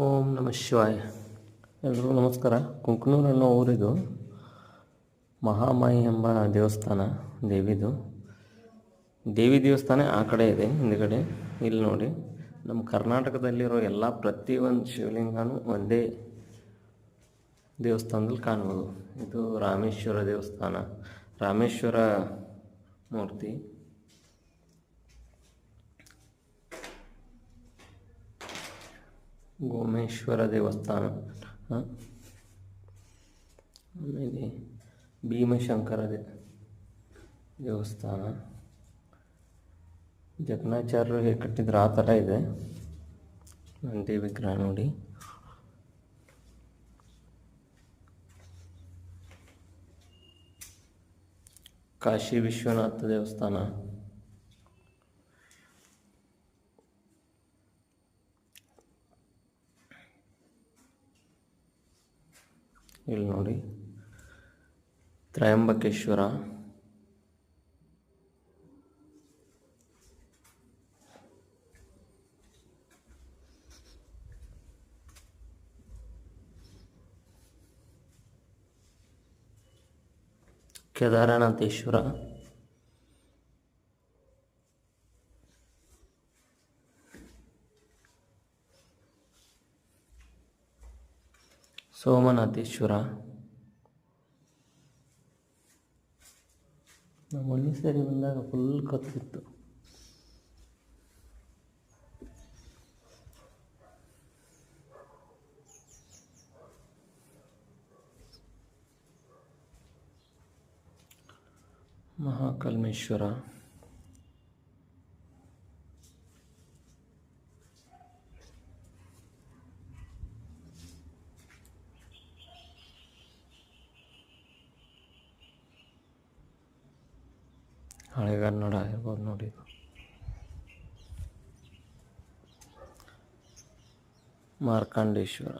ಓಂ ನಮಃ ಶಿವಾಯ. ಎಲ್ರಿಗೂ ನಮಸ್ಕಾರ. ಕುಂಕನೂರು ಅನ್ನೋ ಊರಿದು ಮಹಾಮಾಯಿ ಎಂಬ ದೇವಸ್ಥಾನ, ದೇವಿ ದೇವಸ್ಥಾನ ಆ ಕಡೆ ಇದೆ, ಹಿಂದುಗಡೆ. ಇಲ್ಲಿ ನೋಡಿ, ನಮ್ಮ ಕರ್ನಾಟಕದಲ್ಲಿರೋ ಎಲ್ಲ ಪ್ರತಿಯೊಂದು ಶಿವಲಿಂಗನೂ ಒಂದೇ ದೇವಸ್ಥಾನದಲ್ಲಿ ಕಾಣ್ಬೋದು. ಇದು ರಾಮೇಶ್ವರ ದೇವಸ್ಥಾನ, ರಾಮೇಶ್ವರ ಮೂರ್ತಿ. ಗೋಮೇಶ್ವರ ದೇವಸ್ಥಾನ, ಆಮೇಲೆ ಭೀಮಶಂಕರ ದೇವಸ್ಥಾನ. ಜಕಣಾಚಾರ್ಯರು ಹೇಗೆ ಕಟ್ಟಿದ್ರು ಆ ಥರ ಇದೆ ನಂದಿ ವಿಗ್ರಹ ನೋಡಿ. ಕಾಶಿ ವಿಶ್ವನಾಥ ದೇವಸ್ಥಾನ, ಇಲ್ಲಿ ನೋಡಿ. ತ್ರಯಂಬಕೇಶ್ವರ, ಕೇದಾರನಾಥೇಶ್ವರ, ಸೋಮನಾಥೇಶ್ವರ. ನಾವು ಮೊನ್ನೆ ಸರಿ ಬಂದಾಗ ಫುಲ್ ಕತ್ತಿತ್ತು. ಮಹಾಕಲ್ಮೇಶ್ವರ, ಹಳೆಗನ್ನಡ ಇರ್ಬೋದು ನೋಡಿ. ಮಾರ್ಕಾಂಡೇಶ್ವರ.